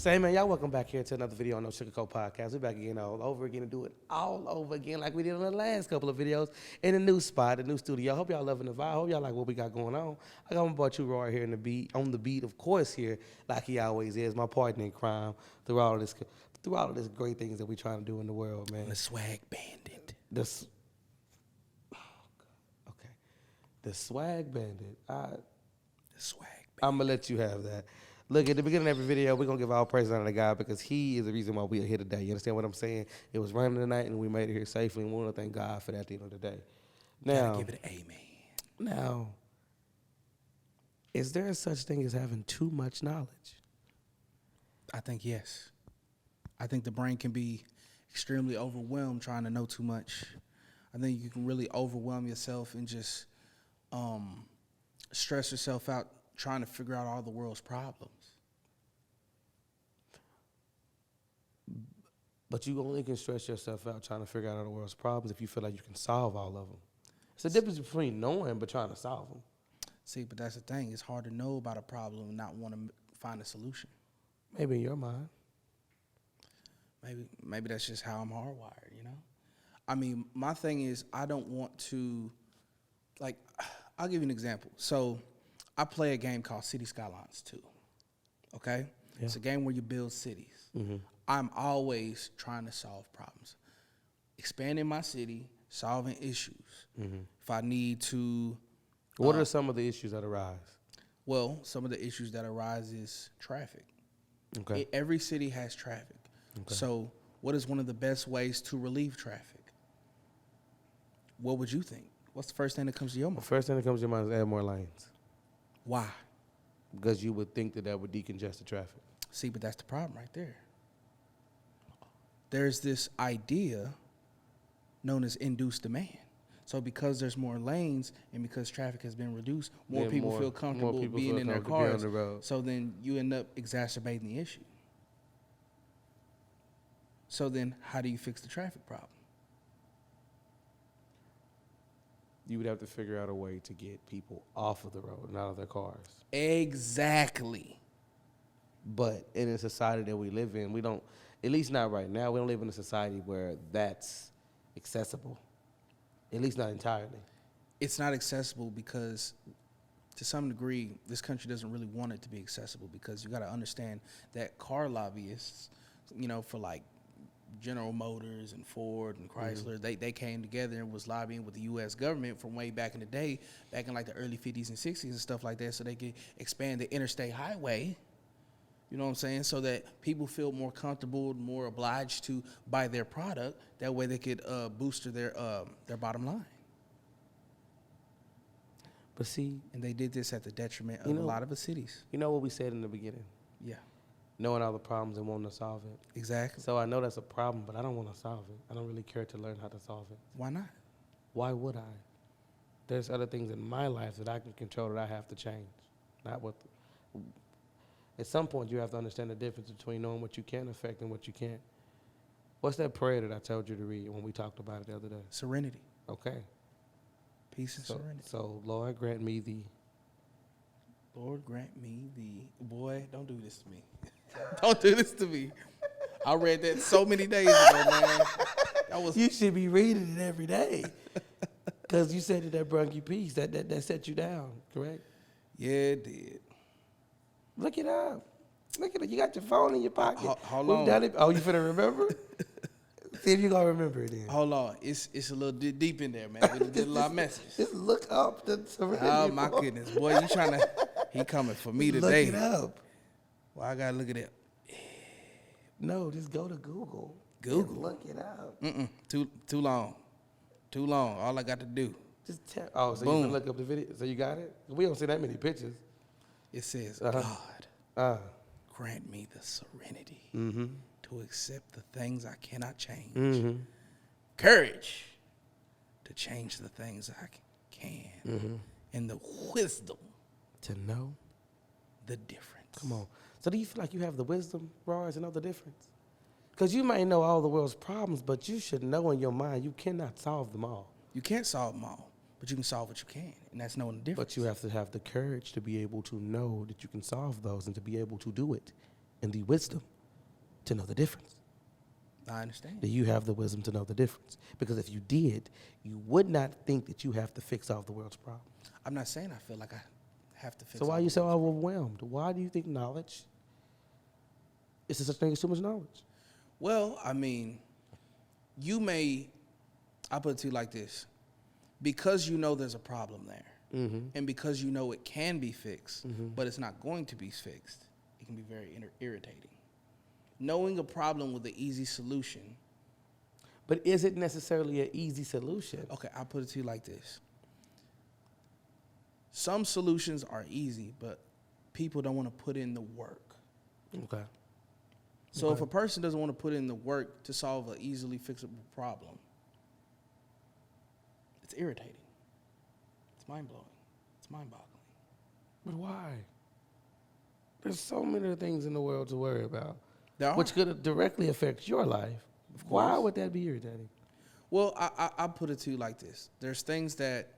Say, man, y'all welcome back here to another video on No Sugar Coat Podcast. We're back again all over again to do it all over again like we did on the last couple of videos in a new spot, a new studio. I hope y'all loving the vibe. I hope y'all like what we got going on. I got my boy True Roy here on the beat, of course, here, like he always is, my partner in crime through all of this great things that we trying to do in the world, man. The swag bandit. Okay. The swag bandit. The swag bandit. I'm going to let you have that. Look, at the beginning of every video, we're going to give all praise to the guy because he is the reason why we are here today. You understand what I'm saying? It was raining tonight and we made it here safely, and we want to thank God for that at the end of the day. Now, gotta give it an amen. Now, is there a such thing as having too much knowledge? I think yes. I think the brain can be extremely overwhelmed trying to know too much. I think you can really overwhelm yourself and just stress yourself out trying to figure out all the world's problems. But you only can stress yourself out trying to figure out all the world's problems if you feel like you can solve all of them. It's the difference between knowing but trying to solve them. See, but that's the thing. It's hard to know about a problem and not want to find a solution. Maybe in your mind. Maybe that's just how I'm hardwired, you know? I mean, my thing is I don't want to, like, I'll give you an example. So I play a game called City Skylines 2, okay? Yeah. It's a game where you build cities. Mm-hmm. I'm always trying to solve problems. Expanding my city, solving issues. Mm-hmm. If I need to... What are some of the issues that arise? Well, some of the issues that arise is traffic. Okay. Every city has traffic. Okay. So what is one of the best ways to relieve traffic? What would you think? What's the first thing that comes to your mind? The first thing that comes to your mind is add more lanes. Why? Because you would think that would decongest the traffic. See, but that's the problem right there. There's this idea known as induced demand. So because there's more lanes and because traffic has been reduced, more people feel comfortable being in their cars. So then you end up exacerbating the issue. So then how do you fix the traffic problem? You would have to figure out a way to get people off of the road and out of their cars. Exactly. But in a society that we live in, we don't, at least not right now, we don't live in a society where that's accessible. At least not entirely. It's not accessible because, to some degree, this country doesn't really want it to be accessible because you got to understand that car lobbyists, you know, for like General Motors and Ford and Chrysler, mm-hmm. they came together and was lobbying with the U.S. government from way back in the day, back in like the early 50s and 60s and stuff like that, so they could expand the interstate highway. You know what I'm saying? So that people feel more comfortable, more obliged to buy their product. That way they could boost their bottom line. But see, and they did this at the detriment of a lot of the cities. You know what we said in the beginning? Yeah. Knowing all the problems and wanting to solve it. Exactly. So I know that's a problem, but I don't want to solve it. I don't really care to learn how to solve it. Why not? Why would I? There's other things in my life that I can control that I have to change. Not what. At some point, you have to understand the difference between knowing what you can affect and what you can't. What's that prayer that I told you to read when we talked about it the other day? Serenity. Okay. Peace and serenity. So, Lord, grant me the... Lord, grant me the... Boy, don't do this to me. Don't do this to me. I read that so many days ago, man. You should be reading it every day. Because you said that brought you peace. That set you down, correct? Yeah, it did. Look it up. Look at it. You got your phone in your pocket. Hold on. Done it. Oh, you finna remember? See if you gonna remember it then. Hold on. It's a little deep in there, man. We did a lot of messages. Just look up the serenity. Oh, my goodness. Boy, you trying to... He coming for me today. Look it up. Well, I gotta look at it. No, just go to Google. Google. Look it up. Too long. Too long. All I got to do. Just tell. Oh, so Boom. you can look up the video. So you got it? We don't see that many pictures. It says, God, grant me the serenity to accept the things I cannot change. Courage to change the things I can. And the wisdom to know the difference. Come on. So do you feel like you have the wisdom, Roy, to know the difference? Because you might know all the world's problems, but you should know in your mind you cannot solve them all. You can't solve them all, but you can solve what you can, and that's knowing the difference. But you have to have the courage to be able to know that you can solve those and to be able to do it, and the wisdom to know the difference? I understand. Do you have the wisdom to know the difference? Because if you did, you would not think that you have to fix all the world's problems. I'm not saying I feel like I have to fix. So why all are you the so world's overwhelmed? Why do you think knowledge is there such thing as too much knowledge? Well, I mean, I'll put it to you like this. Because you know there's a problem there, and because you know it can be fixed, but it's not going to be fixed, it can be very irritating. Knowing a problem with an easy solution. But is it necessarily an easy solution? Okay, I'll put it to you like this. Some solutions are easy, but people don't want to put in the work. Okay. So Okay. if a person doesn't want to put in the work to solve an easily fixable problem, it's irritating. It's mind-blowing. It's mind-boggling. But why? There's so many things in the world to worry about, There are. which could directly affect your life. Of Why course. would that be irritating? Well, I'll put it to you like this. There's things that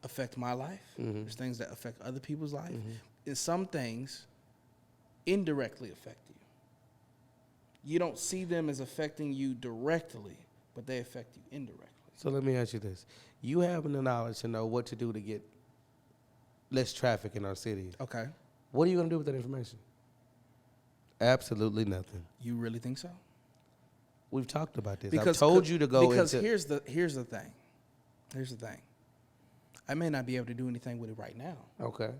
affect my life. There's things that affect other people's life. And some things indirectly affect you. You don't see them as affecting you directly, but they affect you indirectly. So let me ask you this. You having the knowledge to know what to do to get less traffic in our cities. Okay. What are you going to do with that information? Absolutely nothing. You really think so? We've talked about this. Because I've told you to go because into... here's the thing. Here's the thing. I may not be able to do anything with it right now. Okay.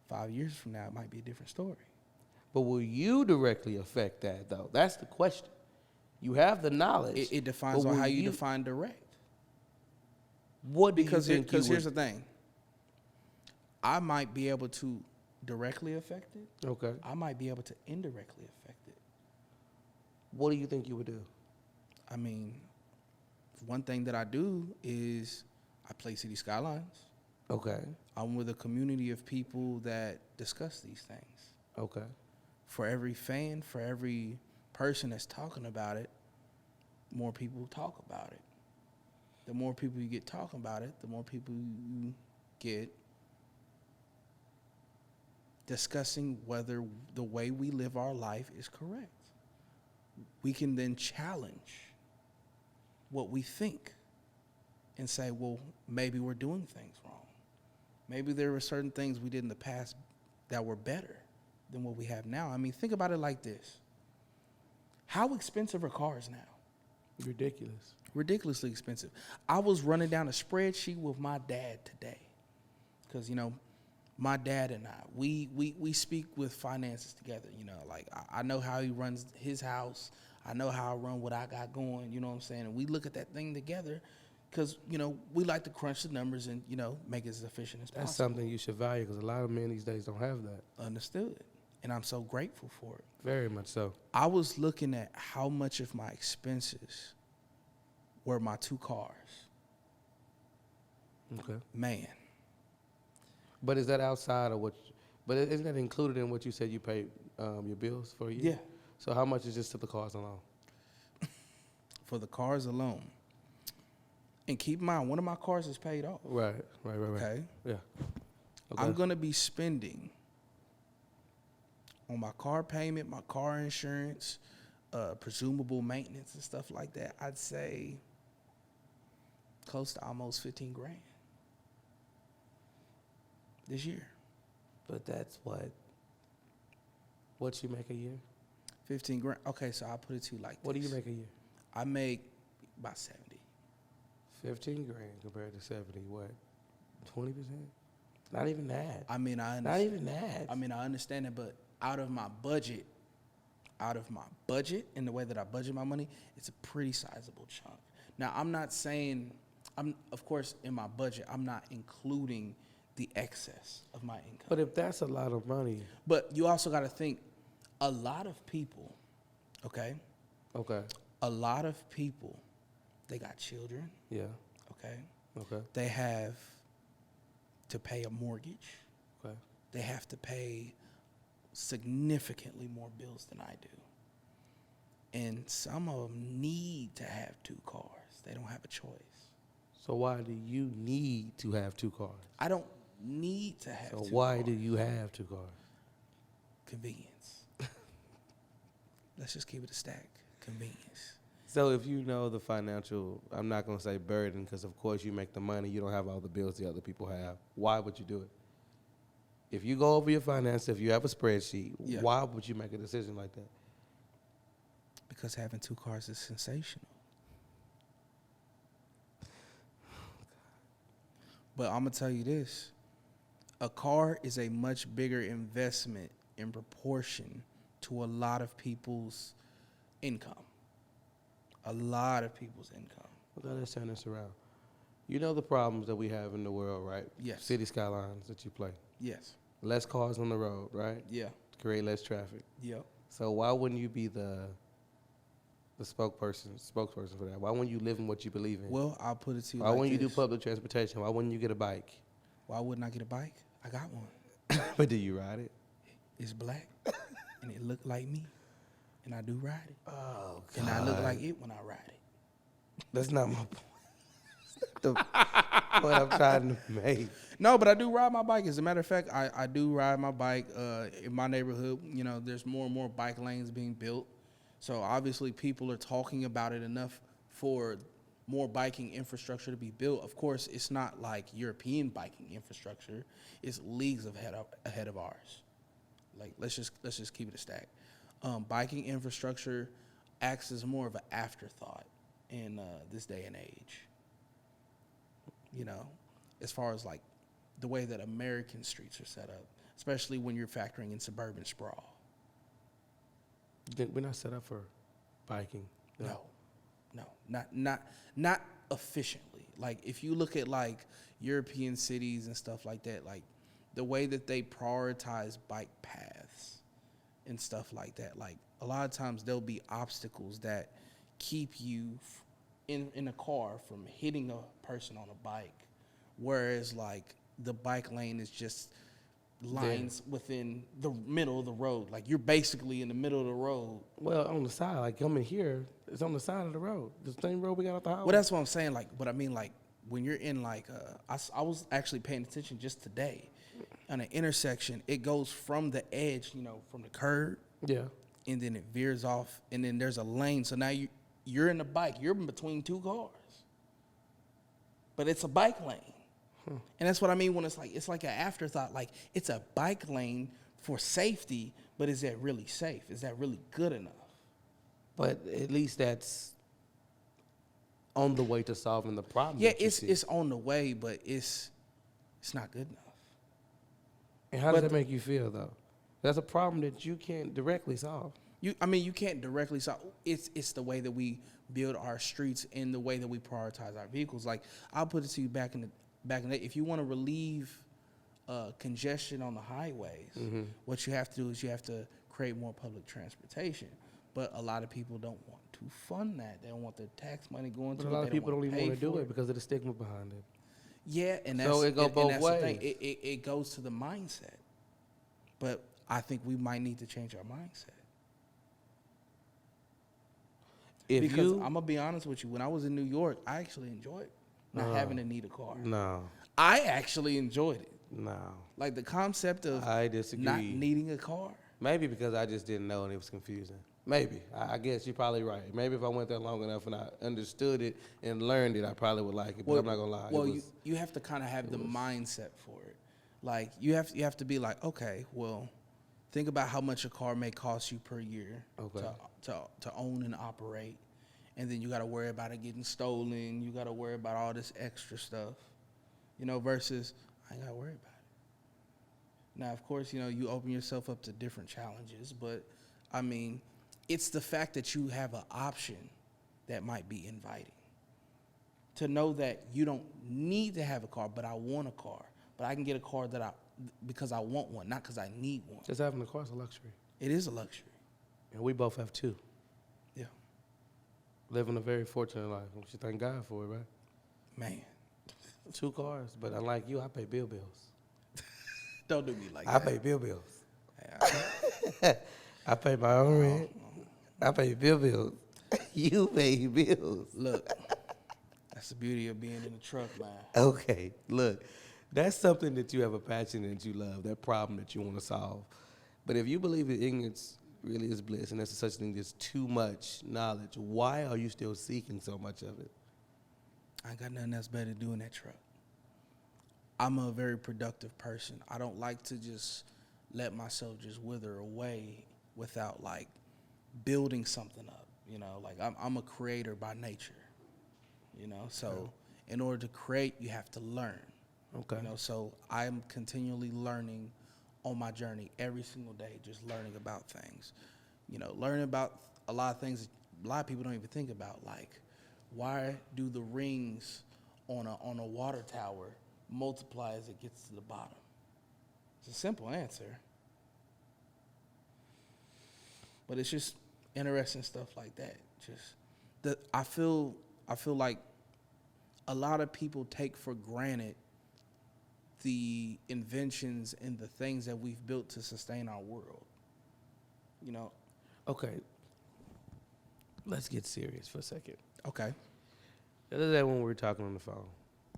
5 years from now, it might be a different story. But will you directly affect that, though? That's the question. You have the knowledge. It depends but on will how you define direct. What do you Because think because you here's would... the thing. I might be able to directly affect it. Okay. I might be able to indirectly affect it. What do you think you would do? I mean, one thing that I do is I play City Skylines. Okay. I'm with a community of people that discuss these things. Okay. For every fan, for every person that's talking about it, more people talk about it. The more people you get talking about it, the more people you get discussing whether the way we live our life is correct. We can then challenge what we think and say, well, maybe we're doing things wrong. Maybe there were certain things we did in the past that were better than what we have now. I mean, think about it like this. How expensive are cars now? Ridiculous. Ridiculously expensive. I was running down a spreadsheet with my dad today because, you know, my dad and I, we speak with finances together. You know, like I know how he runs his house. I know how I run what I got going, you know what I'm saying? And we look at that thing together because, you know, we like to crunch the numbers and, you know, make it as efficient as That's possible. something you should value because a lot of men these days don't have that. Understood. And I'm so grateful for it. Very much so. I was looking at how much of my expenses were my 2 cars. Okay. Man. But is that outside of what... But isn't that included in what you said you paid your bills for a year? Yeah. So how much is just to the cars alone? For the cars alone. And keep in mind, one of my cars is paid off. Right. Okay. Yeah. Okay. I'm going to be spending on my car payment, my car insurance, presumable maintenance and stuff like that. I'd say close to almost 15 grand this year. But that's what you make a year? 15 grand. Okay, so I'll put it to you like What do this. you make a year? I make about 70. 15 grand compared to 70, what? 20%? Not even that. I mean, I Not even that. I mean, I understand it, but out of my budget and the way that I budget my money, it's a pretty sizable chunk. Now, I'm not saying, of course, in my budget, I'm not including the excess of my income. But if that's a lot of money, But you also got to think, a lot of people, okay? okay, A lot of people, they got children, yeah, okay? okay, They have to pay a mortgage. okay. They have to pay significantly more bills than I do. And some of them need to have 2 cars. They don't have a choice. So why do you need to have 2 cars? I don't need to have So 2 why cars. do you have 2 cars? Convenience. let's just keep it a stack. Convenience. So if you know the financial, I'm not going to say burden, because of course you make the money, you don't have all the bills the other people have. Why would you do it? If you go over your finances, if you have a spreadsheet, Yeah. why would you make a decision like that? Because having 2 cars is sensational. But I'm going to tell you this. A car is a much bigger investment in proportion to a lot of people's income. A lot of people's income. Well, let's turn this around. You know the problems that we have in the world, right? Yes. City skylines that you play. Yes. Less cars on the road, right? Yeah. Create less traffic. Yep. So why wouldn't you be the spokesperson for that? Why wouldn't you live in what you believe in? Well, I'll put it to you Why like wouldn't you do this. public transportation? Why wouldn't you get a bike? Why wouldn't I get a bike? I got one. But do you ride it? It's black, and it look like me, and I do ride it. Oh, God. And I look like it when I ride it. That's not my point. The point I'm trying to make. No, but I do ride my bike. As a matter of fact, I do ride my bike in my neighborhood. You know, there's more and more bike lanes being built. So obviously people are talking about it enough for more biking infrastructure to be built. Of course, it's not like European biking infrastructure. It's leagues ahead of ours. Like, let's just keep it a stack. Biking infrastructure acts as more of an afterthought in this day and age. You know, as far as like the way that American streets are set up, especially when you're factoring in suburban sprawl. We're not set up for biking. No, not efficiently. Like if you look at like European cities and stuff like that, like the way that they prioritize bike paths and stuff like that, like a lot of times there'll be obstacles that keep you in a car from hitting a person on a bike, whereas like the bike lane is just lines within the middle of the road. Like you're basically in the middle of the road. Well, on the side, like coming here, it's on the side of the road. The same road we got off the highway. Well, that's what I'm saying. Like, but I mean, like when you're in like, I was actually paying attention just today on an intersection. It goes from the edge, you know, from the curb. Yeah. And then it veers off, and then there's a lane. So now you're in the bike. You're in between 2 cars. But it's a bike lane. And that's what I mean when it's like an afterthought. Like it's a bike lane for safety, but is that really safe? Is that really good enough? But at least that's on the way to solving the problem. Yeah, that you it's see. it's on the way, but it's not good enough. And how does but- that make you feel, though? That's a problem that you can't directly solve. You can't directly solve. It's the way that we build our streets and the way that we prioritize our vehicles. Like I'll put it to you back in the day. If you want to relieve congestion on the highways, what you have to do is you have to create more public transportation. But a lot of people don't want to fund that. They don't want their tax money going to But it. a lot They of people don't even pay want to do for it because of the stigma behind it. Yeah, and So that's it go and both that's the thing. ways. It goes to the mindset. But I think we might need to change our mindset. Because I'm gonna be honest with you, when I was in New York, I actually enjoyed not having to need a car. No, I actually enjoyed it. no. Like the concept of I disagree. not needing a car. Maybe because I just didn't know and it was confusing. Maybe. I guess you're probably right. Maybe if I went there long enough and I understood it and learned it, I probably would like it. But I'm not going to lie. Well, you have to kind of have the mindset for it. Like you have to be like, okay, well, think about how much a car may cost you per year to own and operate. And then you got to worry about it getting stolen. You got to worry about all this extra stuff, you know, versus I ain't got to worry about it. Now, of course, you know, you open yourself up to different challenges, but I mean, it's the fact that you have an option that might be inviting. To know that you don't need to have a car, but I want a car. But I can get a car because I want one, not because I need one. Just having a car is a luxury. It is a luxury. And we both have 2. Yeah. Living a very fortunate life. We should thank God for it, right? Man. 2 cars. But unlike you, I pay bills. Don't do me like I that. pay bills. Yeah. I pay my own rent. I pay bills. You pay bills. Look, that's the beauty of being in the truck, man. Okay, look, that's something that you have a passion that you love, that problem that you want to solve. But if you believe that ignorance really is bliss, and that's such thing as too much knowledge. Why are you still seeking so much of it? I ain't got nothing else better to do in that truck. I'm a very productive person. I don't like to just let myself just wither away without like building something up. You know, like I'm a creator by nature. You know, so in order to create, you have to learn. Okay. You know, so I'm continually learning on my journey every single day, just learning about things. You know, learning about a lot of things that a lot of people don't even think about, like why do the rings on a water tower multiply as it gets to the bottom? It's a simple answer. But it's just interesting stuff like that. I feel like a lot of people take for granted the inventions and the things that we've built to sustain our world. You know? Okay. Let's get serious for a second. Okay. The other day when we were talking on the phone,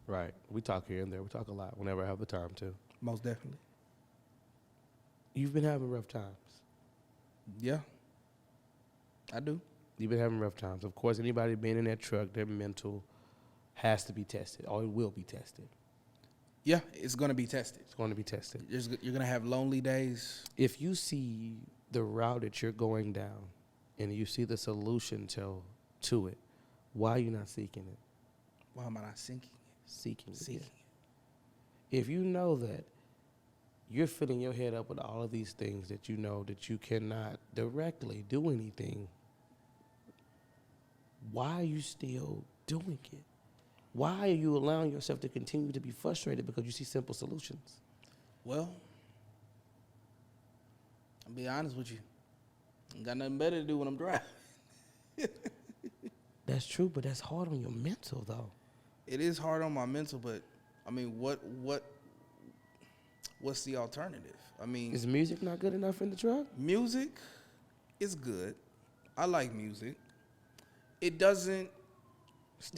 right? We talk here and there. We talk a lot whenever I have the time to. Most definitely. You've been having rough times. Yeah. I do. You've been having rough times. Of course, anybody being in that truck, their mental has to be tested, or it will be tested. Yeah, it's going to be tested. It's going to be tested. You're going to have lonely days. If you see the route that you're going down and you see the solution to it, why are you not seeking it? Why am I not seeking it? Seeking it. Seeking Yeah. If you know that you're filling your head up with all of these things that you know that you cannot directly do anything, why are you still doing it? Why are you allowing yourself to continue to be frustrated because you see simple solutions? Well, I'll be honest with you. I ain't got nothing better to do when I'm driving. That's true, but that's hard on your mental, though. It is hard on my mental, but I mean, what's the alternative? I mean, Is music not good enough in the truck? music is good. I like music. It doesn't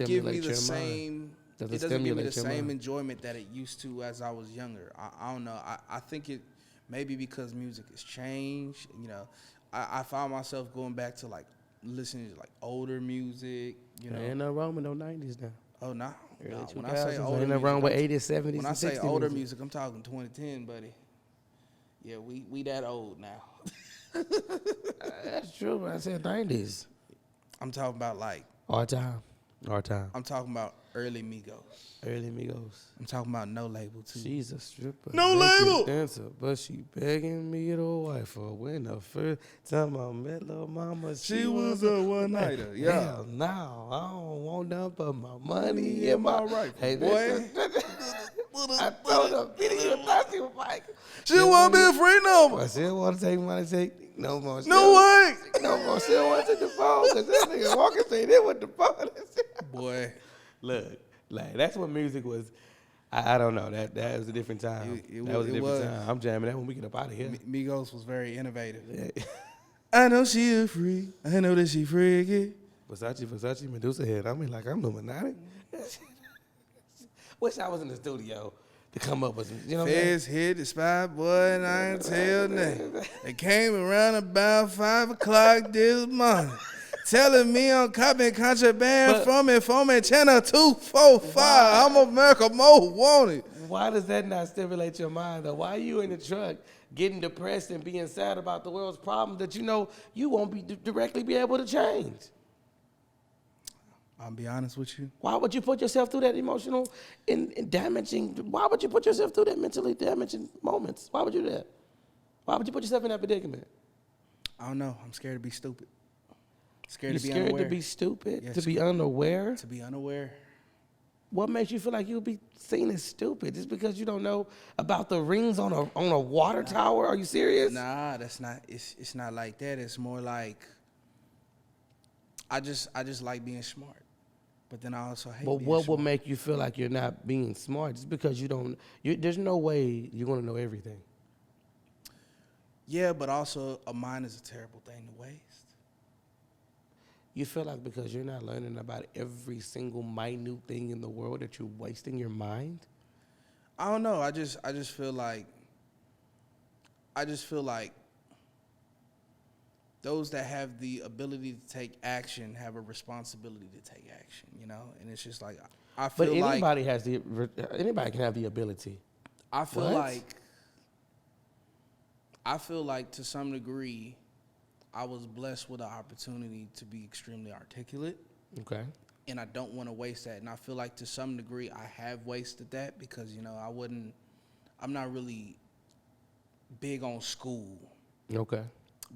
give me the same. Doesn't It doesn't give me stimulate the your same mind. enjoyment that it used to as I was younger. I don't know. I think it maybe because music has changed. You know, I found myself going back to like listening to like older music. You know, Ain't nothing wrong with no 90s now. oh no. Early Nah, 2000s. when I say older ain't nothing wrong music, with 80s, 70s, when I and say 60s older music. music, I'm talking 2010, buddy. Yeah, we that old now. That's true, but I said 90s. I'm talking about like Our time. I'm talking about early Migos. Early Migos. I'm talking about No Label too. She's a stripper. No naked label. dancer, but she begging me to wife her. When the first time I met little mama, She was a one-nighter. Yeah. Hell no, I don't want nothing but my money and my right. Hey, Boy. I told her, video, thought she was like, She won't be a free number. I still want to take money, take no more. No way. No more. Still want to take the phone because this nigga walking straight in with the phone. Boy. Look, like that's what music was. I don't know. That was a different time. It That was a it different was. time. I'm jamming that when we get up out of here. Migos was very innovative. Yeah. I know she a freak. I know that she freaky. Versace, Medusa head. I mean, like I'm Illuminati. Wish I was in the studio to come up with some. You know what I'm saying? Feds hit the spot, boy, and I ain't tell nothing. They came around about 5 o'clock this morning, telling me I'm copying contraband from Informant Channel 245. I'm America Most Wanted. Why does that not stimulate your mind though? Why are you in the truck getting depressed and being sad about the world's problems that you know you won't be directly be able to change? I'll be honest with you. Why would you put yourself through that emotional and damaging? Why would you put yourself through that mentally damaging moments? Why would you do that? Why would you put yourself in that predicament? I don't know. I'm scared to be stupid. Scared You're to be scared unaware. to be stupid, Yeah, to be unaware. To be unaware. What makes you feel like you'll be seen as stupid? Just because you don't know about the rings on a water tower? Are you serious? Nah, that's not. It's not like that. It's more like I just like being smart, but then I also hate. But being what will smart. make you feel like you're not being smart? Just because you don't. There's no way you're gonna know everything. Yeah, but also a mind is a terrible thing to waste. You feel like because you're not learning about every single minute thing in the world that you're wasting your mind? I don't know. I just feel like those that have the ability to take action have a responsibility to take action, you know? And it's just like, I But feel anybody anybody can have the ability. I feel What? like to some degree, I was blessed with the opportunity to be extremely articulate, Okay. and I don't want to waste that. And I feel like to some degree, I have wasted that because, you know, I'm not really big on school, Okay.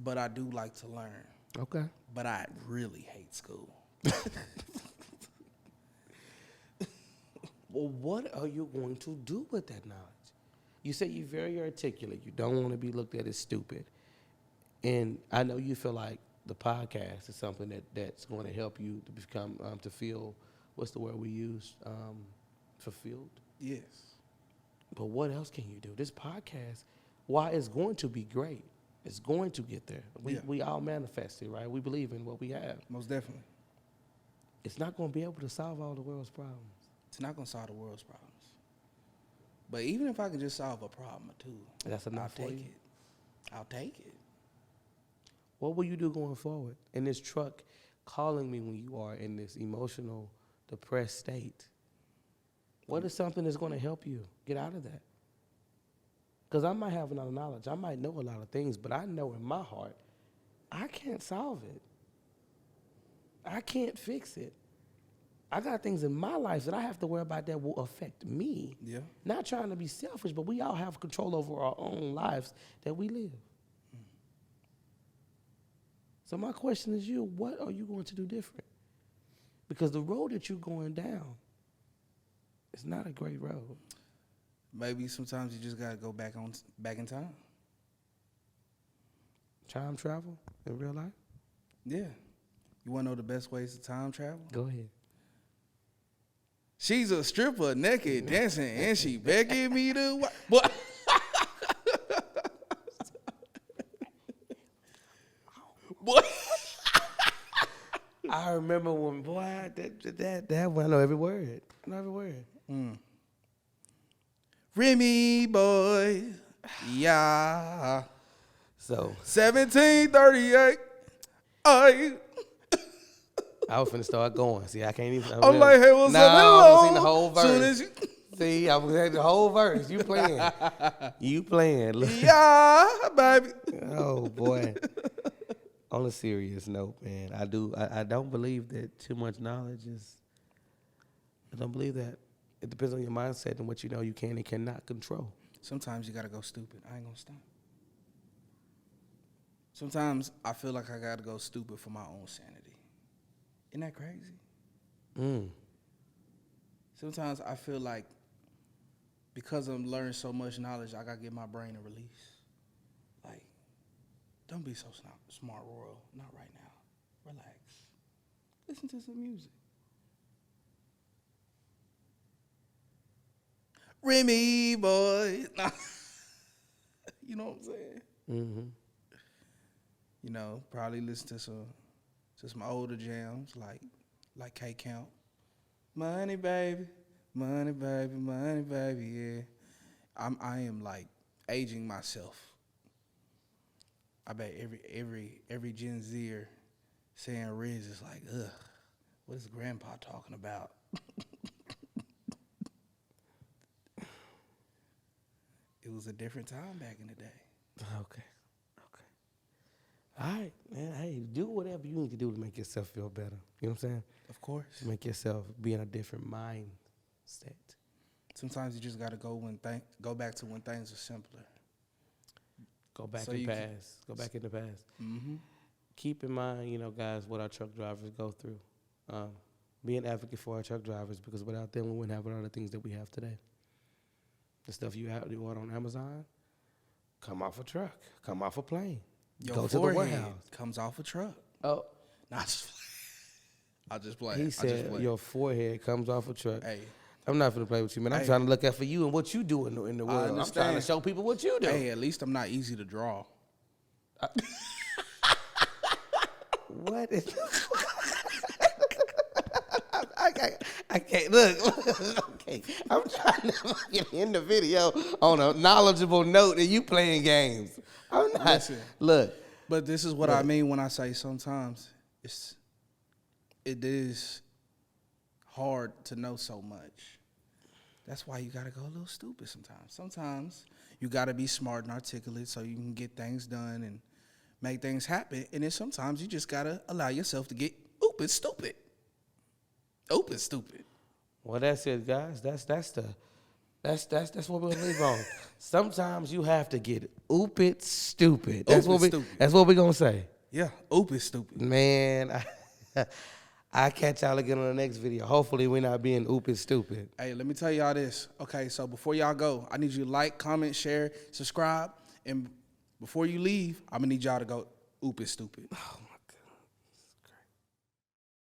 but I do like to learn. Okay. But I really hate school. Well, what are you going to do with that knowledge? You say you're very articulate. You don't want to be looked at as stupid. And I know you feel like the podcast is something that's going to help you to become, to feel, what's the word we use? Fulfilled. Yes. But what else can you do? This podcast, while it's going to be great, it's going to get there. We all manifest it, right? We believe in what we have. Most definitely. It's not going to be able to solve all the world's problems. It's not going to solve the world's problems. But even if I can just solve a problem or two, That's enough I'll for take you? it. I'll take it. What will you do going forward? In this truck calling me when you are in this emotional, depressed state, what is something that's going to help you get out of that? Because I might have a lot of knowledge. I might know a lot of things, but I know in my heart, I can't solve it. I can't fix it. I got things in my life that I have to worry about that will affect me. Yeah. Not trying to be selfish, but we all have control over our own lives that we live. So my question is you, what are you going to do different? Because the road that you're going down is not a great road. Maybe sometimes you just gotta go back in time. Time travel in real life? Yeah. You wanna know the best ways to time travel? Go ahead. She's a stripper, naked, dancing, and she begging me to what? Boy. I remember when, boy, that one, I know every word. I know every word. Remy boy. Yeah. So 1738. I was finna start going. See, I can't even. I'm like, hey, what's no, up? I Hello. was sing the whole verse. Soon as you, See, I was saying the whole verse. You playing. You playing. Look. yeah, baby. Oh, boy. On a serious note, man, I don't believe that too much knowledge is, I don't believe that. It depends on your mindset and what you know you can and cannot control. Sometimes you gotta go stupid. I ain't gonna stop. Sometimes I feel like I gotta go stupid for my own sanity. Isn't that crazy? Sometimes I feel like because I'm learning so much knowledge, I gotta give my brain a release. Like, don't be so smart, Royal. Not right now. Relax. Listen to some music. Remy boy. You know what I'm saying? Mm-hmm. You know, probably listen to some older jams like K Count. Money baby, money baby, money baby, yeah. I am like aging myself. I bet every Gen Zer saying Riz is like, ugh, what is grandpa talking about? It was a different time back in the day. Okay. All right, man. Hey, do whatever you need to do to make yourself feel better. You know what I'm saying? Of course. To make yourself be in a different mindset. Sometimes you just gotta go back to when things are simpler. Go back So in the you can- past. Go back in the past. Mm-hmm. Keep in mind, you know, guys, what our truck drivers go through. Be an advocate for our truck drivers because without them, we wouldn't have a lot of things that we have today. The stuff you order on Amazon, come off a truck, come off a plane, Your go to the forehead warehouse. comes off a truck. Oh, Nah, I'll just play. he said your forehead comes off a truck. Hey, I'm not going to play with you, man. I'm Hey. trying to look out for you and what you do in the world. I'm trying to understand. show people what you do. hey, at least I'm not easy to draw. What is... I can't look. Okay, I'm trying to get in the video on a knowledgeable note, and you playing games. I'm not. Listen. Look, But this is what I mean when I say sometimes it is hard to know so much. That's why you got to go a little stupid sometimes. Sometimes you got to be smart and articulate so you can get things done and make things happen. And then sometimes you just got to allow yourself to get stupid. Stupid. Well, that's it, guys. That's what we'll leave on. Sometimes you have to get stupid. That's what we're gonna say. Yeah, stupid. Man, I catch y'all again on the next video. Hopefully we're not being stupid. Hey, let me tell y'all this. Okay, so before y'all go, I need you to like, comment, share, subscribe, and before you leave, I'm gonna need y'all to go stupid.